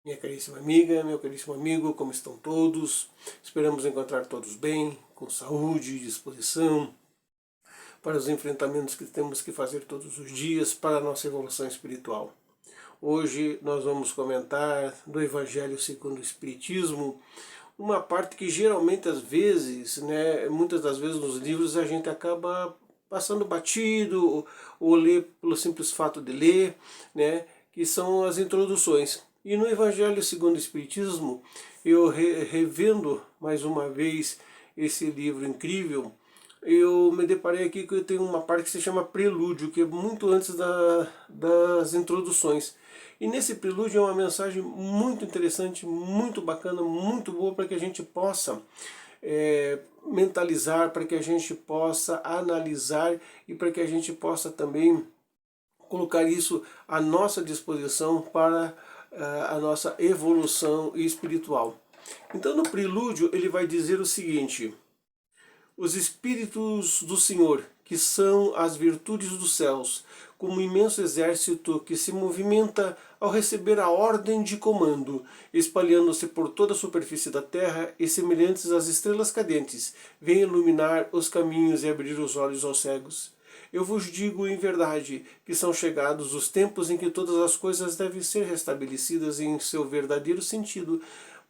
Minha caríssima amiga, meu caríssimo amigo, como estão todos? Esperamos encontrar todos bem, com saúde e disposição para os enfrentamentos que temos que fazer todos os dias para a nossa evolução espiritual. Hoje nós vamos comentar do Evangelho segundo o Espiritismo, uma parte que geralmente às vezes, muitas das vezes nos livros a gente acaba passando batido ou lê pelo simples fato de ler, que são as introduções. E no Evangelho segundo o Espiritismo, eu revendo mais uma vez esse livro incrível, eu me deparei aqui que eu tenho uma parte que se chama Prelúdio, que é muito antes das introduções. E nesse prelúdio é uma mensagem muito interessante, muito bacana, muito boa para que a gente possa mentalizar, para que a gente possa analisar e para que a gente possa também colocar isso à nossa disposição para a nossa evolução espiritual. Então no prelúdio ele vai dizer o seguinte: os Espíritos do Senhor, que são as virtudes dos céus, como um imenso exército que se movimenta ao receber a ordem de comando, espalhando-se por toda a superfície da terra e semelhantes às estrelas cadentes, vêm iluminar os caminhos e abrir os olhos aos cegos. Eu vos digo em verdade que são chegados os tempos em que todas as coisas devem ser restabelecidas em seu verdadeiro sentido,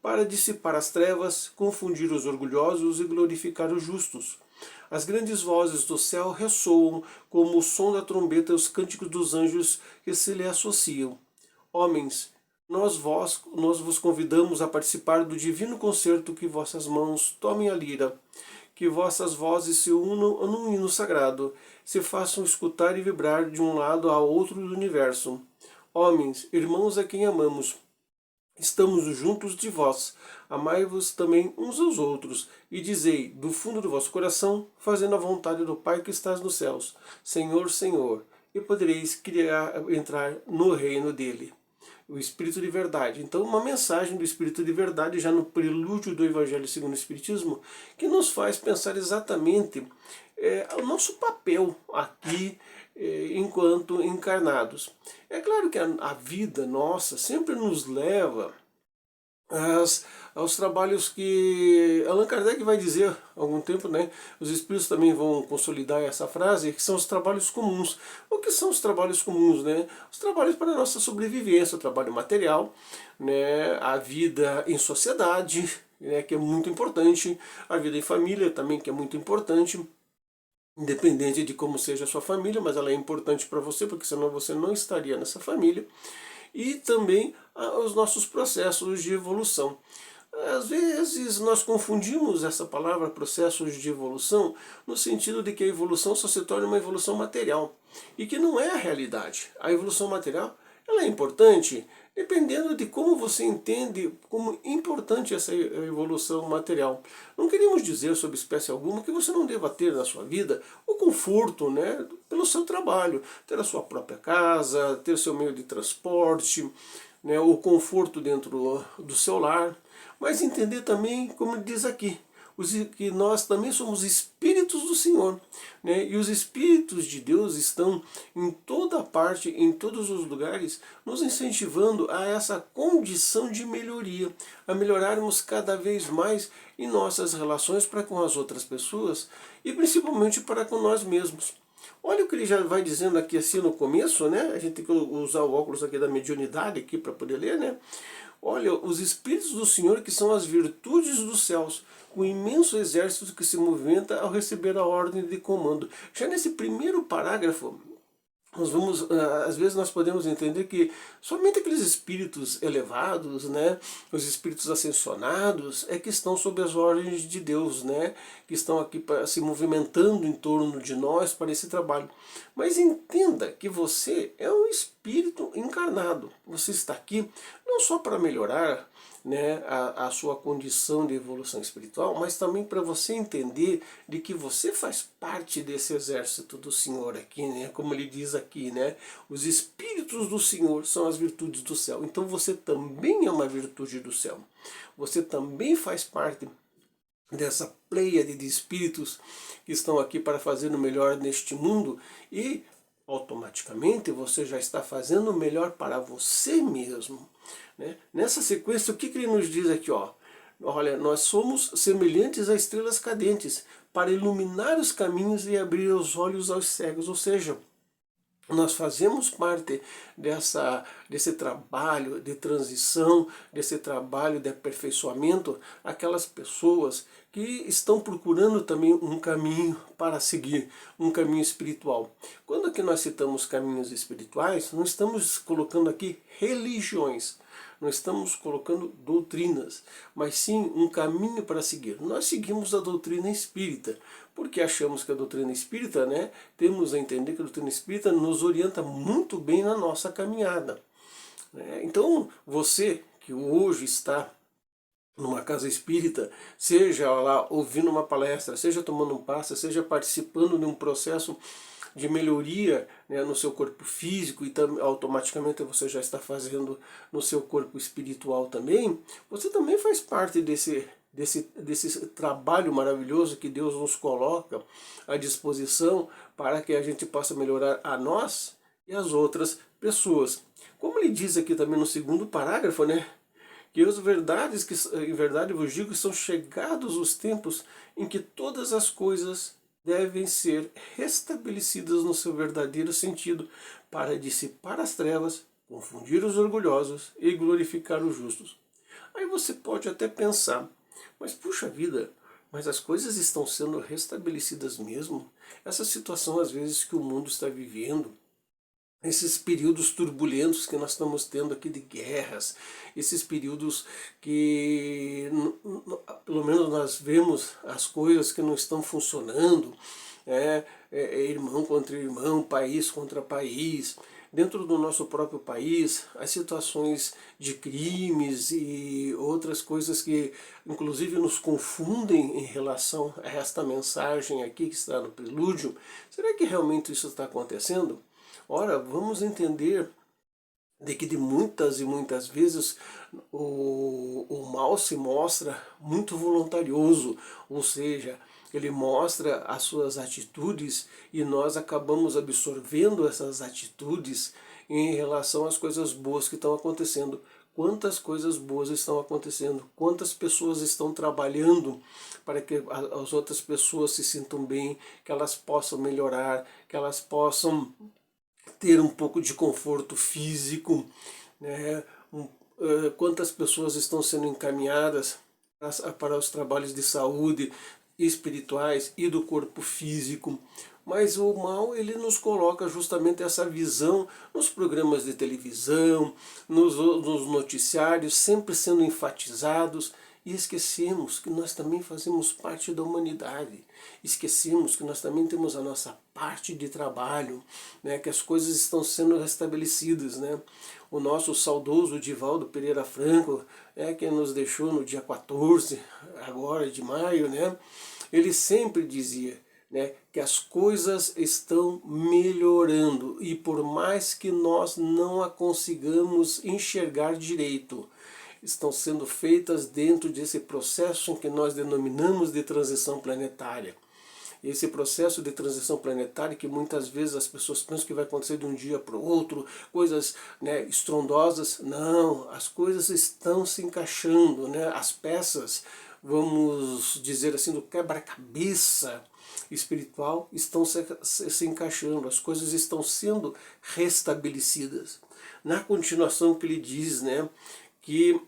para dissipar as trevas, confundir os orgulhosos e glorificar os justos. As grandes vozes do céu ressoam como o som da trombeta e os cânticos dos anjos que se lhe associam. Homens, nós vos convidamos a participar do divino concerto, que vossas mãos tomem a lira, que vossas vozes se unam num hino sagrado, se façam escutar e vibrar de um lado ao outro do universo. Homens, irmãos a quem amamos, estamos juntos de vós, amai-vos também uns aos outros, e dizei, do fundo do vosso coração, fazendo a vontade do Pai que estás nos céus, Senhor, Senhor, e podereis entrar no reino dele. O Espírito de Verdade. Então, uma mensagem do Espírito de Verdade, já no prelúdio do Evangelho segundo o Espiritismo, que nos faz pensar exatamente o nosso papel aqui enquanto encarnados. É claro que a vida nossa sempre nos leva aos trabalhos que Allan Kardec vai dizer há algum tempo, os espíritos também vão consolidar essa frase, que são os trabalhos comuns. O que são os trabalhos comuns? Os trabalhos para a nossa sobrevivência, o trabalho material, a vida em sociedade, que é muito importante, a vida em família também, que é muito importante, independente de como seja a sua família, mas ela é importante para você, porque senão você não estaria nessa família. E também os nossos processos de evolução. Às vezes nós confundimos essa palavra processos de evolução no sentido de que a evolução só se torna uma evolução material, e que não é a realidade. A evolução material ela é importante dependendo de como você entende como importante essa evolução material. Não queremos dizer sob espécie alguma que você não deva ter na sua vida o conforto, pelo seu trabalho, ter a sua própria casa, ter seu meio de transporte, o conforto dentro do seu lar, mas entender também, como ele diz aqui, que nós também somos espíritos do Senhor, e os espíritos de Deus estão em toda parte, em todos os lugares, nos incentivando a essa condição de melhoria, a melhorarmos cada vez mais em nossas relações para com as outras pessoas e principalmente para com nós mesmos. Olha o que ele já vai dizendo aqui assim no começo, a gente tem que usar o óculos aqui da mediunidade aqui para poder ler, Olha, os Espíritos do Senhor, que são as virtudes dos céus, o imenso exército que se movimenta ao receber a ordem de comando. Já nesse primeiro parágrafo, às vezes nós podemos entender que somente aqueles espíritos elevados, os espíritos ascensionados, é que estão sob as ordens de Deus, que estão aqui se movimentando em torno de nós para esse trabalho. Mas entenda que você é um espírito encarnado. Você está aqui não só para melhorar a sua condição de evolução espiritual, mas também para você entender de que você faz parte desse exército do Senhor aqui, como ele diz aqui, os espíritos do Senhor são as virtudes do céu. Então você também é uma virtude do céu. Você também faz parte dessa pleiade de espíritos que estão aqui para fazer o melhor neste mundo e automaticamente você já está fazendo o melhor para você mesmo, né? Nessa sequência, o que ele nos diz aqui? Ó? Olha, nós somos semelhantes a estrelas cadentes para iluminar os caminhos e abrir os olhos aos cegos, ou seja, nós fazemos parte desse trabalho de transição, desse trabalho de aperfeiçoamento, aquelas pessoas que estão procurando também um caminho para seguir, um caminho espiritual. Quando aqui nós citamos caminhos espirituais, não estamos colocando aqui religiões, não estamos colocando doutrinas, mas sim um caminho para seguir. Nós seguimos a doutrina espírita, porque achamos que a doutrina espírita, né, temos a entender que a doutrina espírita nos orienta muito bem na nossa caminhada. Então, você que hoje está numa casa espírita, seja lá ouvindo uma palestra, seja tomando um passe, seja participando de um processo de melhoria, né, no seu corpo físico, e automaticamente você já está fazendo no seu corpo espiritual também, você também faz parte desse trabalho maravilhoso que Deus nos coloca à disposição para que a gente possa melhorar a nós e as outras pessoas. Como ele diz aqui também no segundo parágrafo, né? Que as verdades que em verdade vos digo que são chegados os tempos em que todas as coisas devem ser restabelecidas no seu verdadeiro sentido, para dissipar as trevas, confundir os orgulhosos e glorificar os justos. Aí você pode até pensar, mas puxa vida, mas as coisas estão sendo restabelecidas mesmo? Essa situação às vezes que o mundo está vivendo, esses períodos turbulentos que nós estamos tendo aqui de guerras, esses períodos que pelo menos nós vemos as coisas que não estão funcionando, irmão contra irmão, país contra país, dentro do nosso próprio país, as situações de crimes e outras coisas que inclusive nos confundem em relação a esta mensagem aqui que está no prelúdio. Será que realmente isso está acontecendo? Ora, vamos entender de que de muitas e muitas vezes o mal se mostra muito voluntarioso, ou seja, ele mostra as suas atitudes e nós acabamos absorvendo essas atitudes em relação às coisas boas que estão acontecendo. Quantas coisas boas estão acontecendo, quantas pessoas estão trabalhando para que as outras pessoas se sintam bem, que elas possam melhorar, que elas possam ter um pouco de conforto físico, né? Quantas pessoas estão sendo encaminhadas para os trabalhos de saúde espirituais e do corpo físico. Mas o mal, ele nos coloca justamente essa visão nos programas de televisão, nos noticiários, sempre sendo enfatizados, e esquecemos que nós também fazemos parte da humanidade. Esquecemos que nós também temos a nossa parte de trabalho, né, que as coisas estão sendo restabelecidas, né? O nosso saudoso Divaldo Pereira Franco, que nos deixou no dia 14 agora de maio, né? Ele sempre dizia, né, que as coisas estão melhorando, e por mais que nós não a consigamos enxergar direito, estão sendo feitas dentro desse processo em que nós denominamos de transição planetária. Esse processo de transição planetária que muitas vezes as pessoas pensam que vai acontecer de um dia para o outro, coisas, né, estrondosas. Não, as coisas estão se encaixando, né? As peças, vamos dizer assim, do quebra-cabeça espiritual estão se encaixando, as coisas estão sendo restabelecidas. Na continuação que ele diz, né, que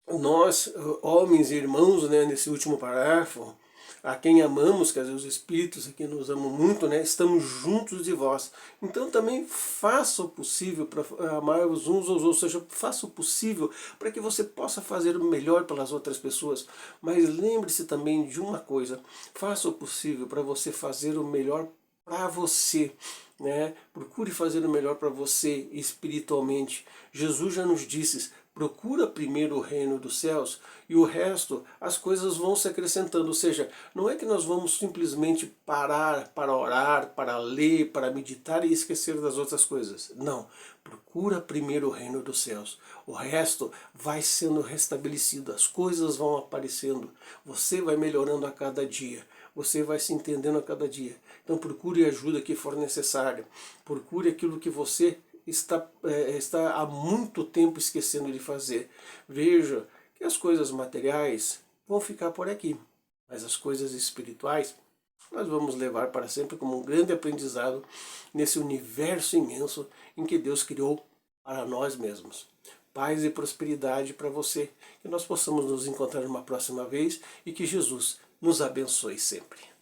nós, homens e irmãos, né, nesse último parágrafo, a quem amamos, quer dizer, os Espíritos aqui nos amam muito, né, estamos juntos de vós. Então também faça o possível para amar os uns aos outros, ou seja, faça o possível para que você possa fazer o melhor pelas outras pessoas. Mas lembre-se também de uma coisa, faça o possível para você fazer o melhor para você, né? Procure fazer o melhor para você espiritualmente. Jesus já nos disse, procura primeiro o reino dos céus e o resto, as coisas vão se acrescentando. Ou seja, não é que nós vamos simplesmente parar para orar, para ler, para meditar e esquecer das outras coisas. Não, procura primeiro o reino dos céus. O resto vai sendo restabelecido, as coisas vão aparecendo, você vai melhorando a cada dia. você vai se entendendo a cada dia. Então procure ajuda que for necessária, procure aquilo que você está há muito tempo esquecendo de fazer. Veja que as coisas materiais vão ficar por aqui, mas as coisas espirituais nós vamos levar para sempre como um grande aprendizado nesse universo imenso em que Deus criou para nós mesmos. Paz e prosperidade para você, que nós possamos nos encontrar uma próxima vez e que Jesus nos abençoe sempre.